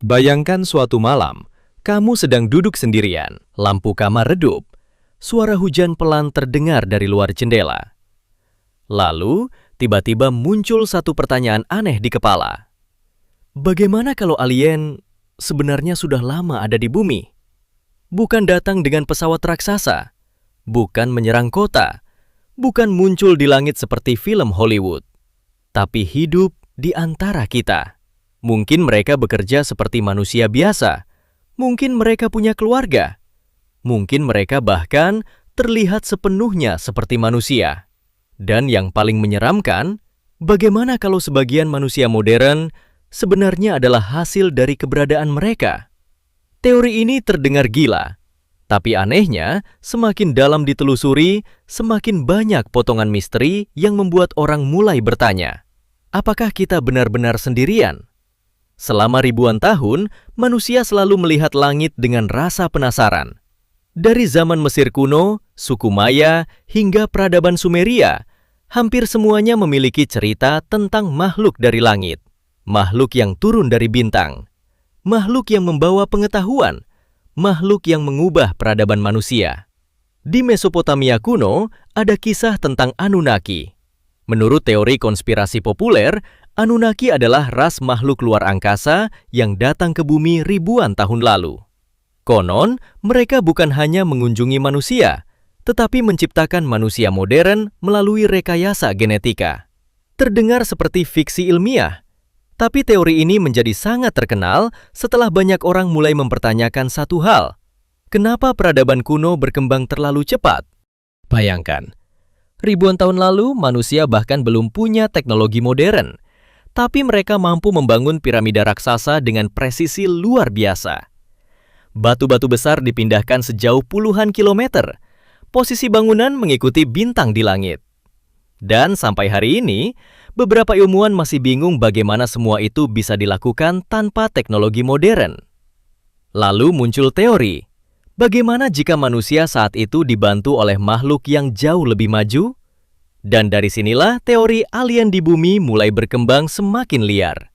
Bayangkan suatu malam, kamu sedang duduk sendirian, lampu kamar redup, suara hujan pelan terdengar dari luar jendela. Lalu, tiba-tiba muncul satu pertanyaan aneh di kepala. Bagaimana kalau alien sebenarnya sudah lama ada di bumi? Bukan datang dengan pesawat raksasa, bukan menyerang kota, bukan muncul di langit seperti film Hollywood, tapi hidup di antara kita. Mungkin mereka bekerja seperti manusia biasa, mungkin mereka punya keluarga, mungkin mereka bahkan terlihat sepenuhnya seperti manusia. Dan yang paling menyeramkan, bagaimana kalau sebagian manusia modern sebenarnya adalah hasil dari keberadaan mereka? Teori ini terdengar gila, tapi anehnya, semakin dalam ditelusuri, semakin banyak potongan misteri yang membuat orang mulai bertanya, apakah kita benar-benar sendirian? Selama ribuan tahun, manusia selalu melihat langit dengan rasa penasaran. Dari zaman Mesir kuno, suku Maya, hingga peradaban Sumeria, hampir semuanya memiliki cerita tentang makhluk dari langit. Makhluk yang turun dari bintang. Makhluk yang membawa pengetahuan. Makhluk yang mengubah peradaban manusia. Di Mesopotamia kuno, ada kisah tentang Anunnaki. Menurut teori konspirasi populer, Anunnaki adalah ras makhluk luar angkasa yang datang ke bumi ribuan tahun lalu. Konon, mereka bukan hanya mengunjungi manusia, tetapi menciptakan manusia modern melalui rekayasa genetika. Terdengar seperti fiksi ilmiah, tapi teori ini menjadi sangat terkenal setelah banyak orang mulai mempertanyakan satu hal. Kenapa peradaban kuno berkembang terlalu cepat? Bayangkan, ribuan tahun lalu manusia bahkan belum punya teknologi modern, tapi mereka mampu membangun piramida raksasa dengan presisi luar biasa. Batu-batu besar dipindahkan sejauh puluhan kilometer. Posisi bangunan mengikuti bintang di langit. Dan sampai hari ini, beberapa ilmuwan masih bingung bagaimana semua itu bisa dilakukan tanpa teknologi modern. Lalu muncul teori, bagaimana jika manusia saat itu dibantu oleh makhluk yang jauh lebih maju? Dan dari sinilah teori alien di bumi mulai berkembang semakin liar.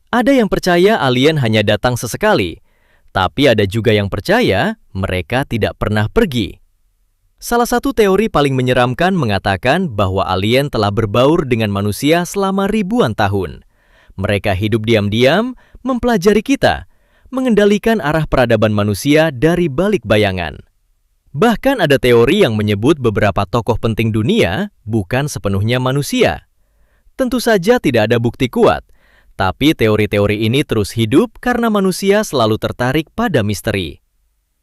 Ada yang percaya alien hanya datang sesekali, tapi ada juga yang percaya mereka tidak pernah pergi. Salah satu teori paling menyeramkan mengatakan bahwa alien telah berbaur dengan manusia selama ribuan tahun. Mereka hidup diam-diam, mempelajari kita, mengendalikan arah peradaban manusia dari balik bayangan. Bahkan ada teori yang menyebut beberapa tokoh penting dunia bukan sepenuhnya manusia. Tentu saja tidak ada bukti kuat, tapi teori-teori ini terus hidup karena manusia selalu tertarik pada misteri.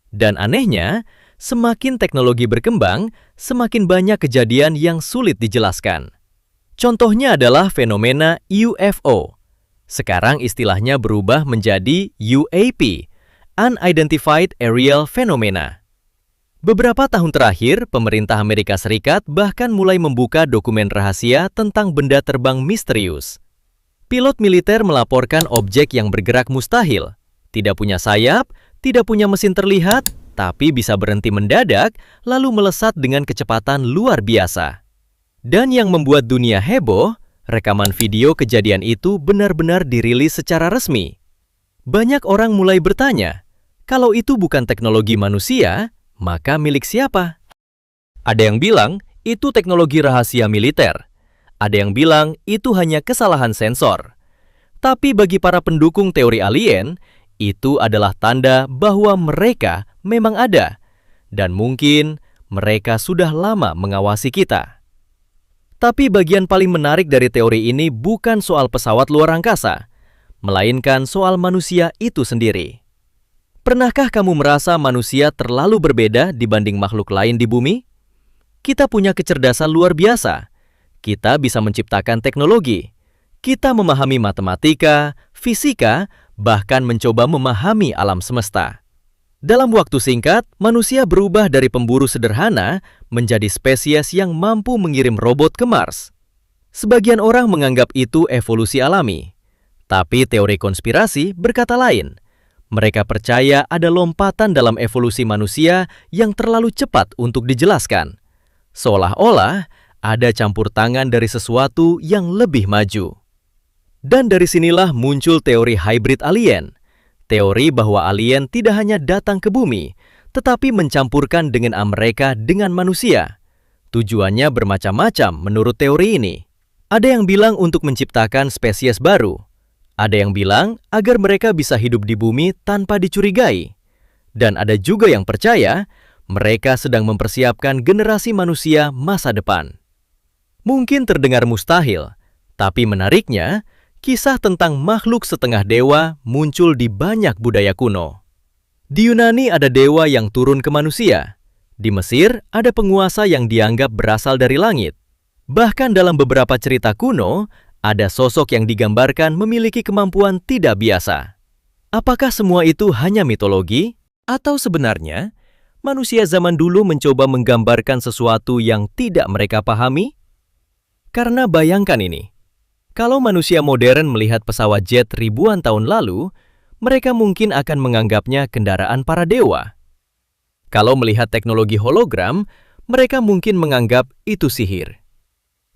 Dan anehnya, semakin teknologi berkembang, semakin banyak kejadian yang sulit dijelaskan. Contohnya adalah fenomena UFO. Sekarang istilahnya berubah menjadi UAP, Unidentified Aerial Phenomena. Beberapa tahun terakhir, pemerintah Amerika Serikat bahkan mulai membuka dokumen rahasia tentang benda terbang misterius. Pilot militer melaporkan objek yang bergerak mustahil, tidak punya sayap, tidak punya mesin terlihat, tapi bisa berhenti mendadak, lalu melesat dengan kecepatan luar biasa. Dan yang membuat dunia heboh, rekaman video kejadian itu benar-benar dirilis secara resmi. Banyak orang mulai bertanya, kalau itu bukan teknologi manusia, maka milik siapa? Ada yang bilang, itu teknologi rahasia militer. Ada yang bilang, itu hanya kesalahan sensor. Tapi bagi para pendukung teori alien, itu adalah tanda bahwa mereka memang ada. Dan mungkin mereka sudah lama mengawasi kita. Tapi bagian paling menarik dari teori ini bukan soal pesawat luar angkasa, melainkan soal manusia itu sendiri. Pernahkah kamu merasa manusia terlalu berbeda dibanding makhluk lain di bumi? Kita punya kecerdasan luar biasa. Kita bisa menciptakan teknologi. Kita memahami matematika, fisika, bahkan mencoba memahami alam semesta. Dalam waktu singkat, manusia berubah dari pemburu sederhana menjadi spesies yang mampu mengirim robot ke Mars. Sebagian orang menganggap itu evolusi alami. Tapi teori konspirasi berkata lain. Mereka percaya ada lompatan dalam evolusi manusia yang terlalu cepat untuk dijelaskan. Seolah-olah ada campur tangan dari sesuatu yang lebih maju. Dan dari sinilah muncul teori hybrid alien. Teori bahwa alien tidak hanya datang ke bumi, tetapi mencampurkan DNA mereka dengan manusia. Tujuannya bermacam-macam menurut teori ini. Ada yang bilang untuk menciptakan spesies baru. Ada yang bilang agar mereka bisa hidup di bumi tanpa dicurigai. Dan ada juga yang percaya mereka sedang mempersiapkan generasi manusia masa depan. Mungkin terdengar mustahil, tapi menariknya, kisah tentang makhluk setengah dewa muncul di banyak budaya kuno. Di Yunani ada dewa yang turun ke manusia. Di Mesir ada penguasa yang dianggap berasal dari langit. Bahkan dalam beberapa cerita kuno, ada sosok yang digambarkan memiliki kemampuan tidak biasa. Apakah semua itu hanya mitologi? Atau sebenarnya, manusia zaman dulu mencoba menggambarkan sesuatu yang tidak mereka pahami? Karena bayangkan ini, kalau manusia modern melihat pesawat jet ribuan tahun lalu, mereka mungkin akan menganggapnya kendaraan para dewa. Kalau melihat teknologi hologram, mereka mungkin menganggap itu sihir.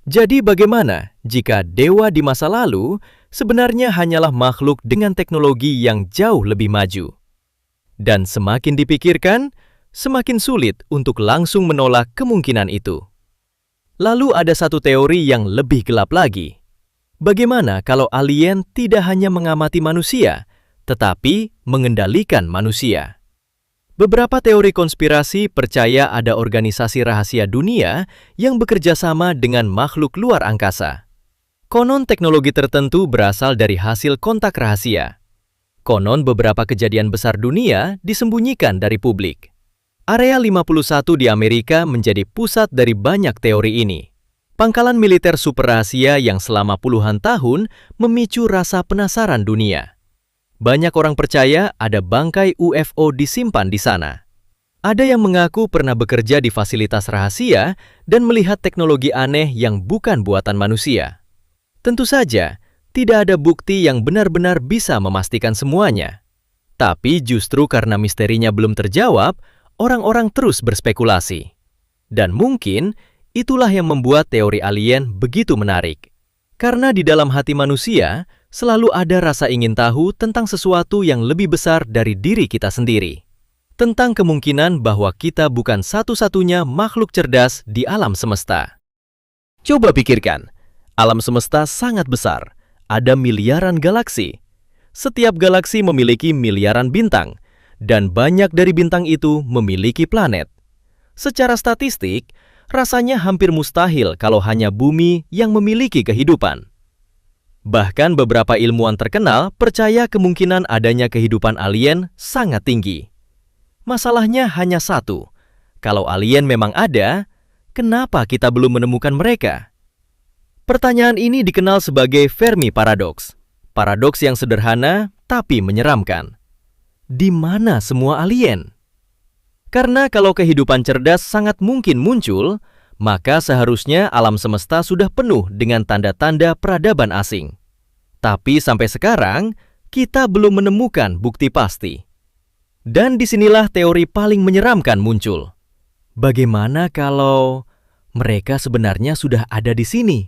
Jadi bagaimana jika dewa di masa lalu sebenarnya hanyalah makhluk dengan teknologi yang jauh lebih maju? Dan semakin dipikirkan, semakin sulit untuk langsung menolak kemungkinan itu. Lalu ada satu teori yang lebih gelap lagi. Bagaimana kalau alien tidak hanya mengamati manusia, tetapi mengendalikan manusia? Beberapa teori konspirasi percaya ada organisasi rahasia dunia yang bekerja sama dengan makhluk luar angkasa. Konon teknologi tertentu berasal dari hasil kontak rahasia. Konon beberapa kejadian besar dunia disembunyikan dari publik. Area 51 di Amerika menjadi pusat dari banyak teori ini. Pangkalan militer super rahasia yang selama puluhan tahun memicu rasa penasaran dunia. Banyak orang percaya ada bangkai UFO disimpan di sana. Ada yang mengaku pernah bekerja di fasilitas rahasia dan melihat teknologi aneh yang bukan buatan manusia. Tentu saja, tidak ada bukti yang benar-benar bisa memastikan semuanya. Tapi justru karena misterinya belum terjawab, orang-orang terus berspekulasi. Dan mungkin itulah yang membuat teori alien begitu menarik. Karena di dalam hati manusia selalu ada rasa ingin tahu tentang sesuatu yang lebih besar dari diri kita sendiri. Tentang kemungkinan bahwa kita bukan satu-satunya makhluk cerdas di alam semesta. Coba pikirkan, alam semesta sangat besar. Ada miliaran galaksi. Setiap galaksi memiliki miliaran bintang, dan banyak dari bintang itu memiliki planet. Secara statistik, rasanya hampir mustahil kalau hanya bumi yang memiliki kehidupan. Bahkan beberapa ilmuwan terkenal percaya kemungkinan adanya kehidupan alien sangat tinggi. Masalahnya hanya satu, kalau alien memang ada, kenapa kita belum menemukan mereka? Pertanyaan ini dikenal sebagai Fermi Paradox. Paradoks yang sederhana tapi menyeramkan. Di mana semua alien? Karena kalau kehidupan cerdas sangat mungkin muncul, maka seharusnya alam semesta sudah penuh dengan tanda-tanda peradaban asing. Tapi sampai sekarang, kita belum menemukan bukti pasti. Dan disinilah teori paling menyeramkan muncul. Bagaimana kalau mereka sebenarnya sudah ada di sini?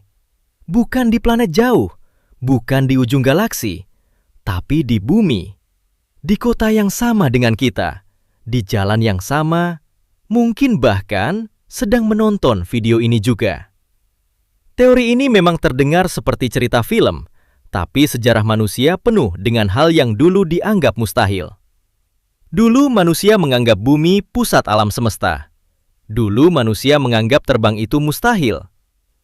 Bukan di planet jauh, bukan di ujung galaksi, tapi di bumi. Di kota yang sama dengan kita, di jalan yang sama, mungkin bahkan sedang menonton video ini juga. Teori ini memang terdengar seperti cerita film, tapi sejarah manusia penuh dengan hal yang dulu dianggap mustahil. Dulu manusia menganggap bumi pusat alam semesta. Dulu manusia menganggap terbang itu mustahil.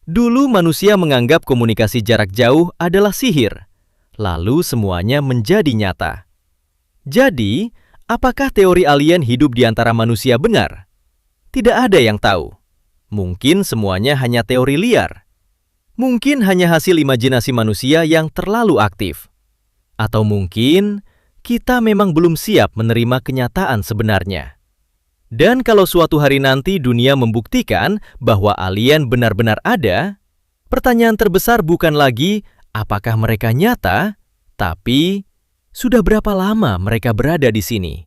Dulu manusia menganggap komunikasi jarak jauh adalah sihir. Lalu semuanya menjadi nyata. Jadi, apakah teori alien hidup di antara manusia benar? Tidak ada yang tahu. Mungkin semuanya hanya teori liar. Mungkin hanya hasil imajinasi manusia yang terlalu aktif. Atau mungkin kita memang belum siap menerima kenyataan sebenarnya. Dan kalau suatu hari nanti dunia membuktikan bahwa alien benar-benar ada, pertanyaan terbesar bukan lagi apakah mereka nyata, tapi sudah berapa lama mereka berada di sini.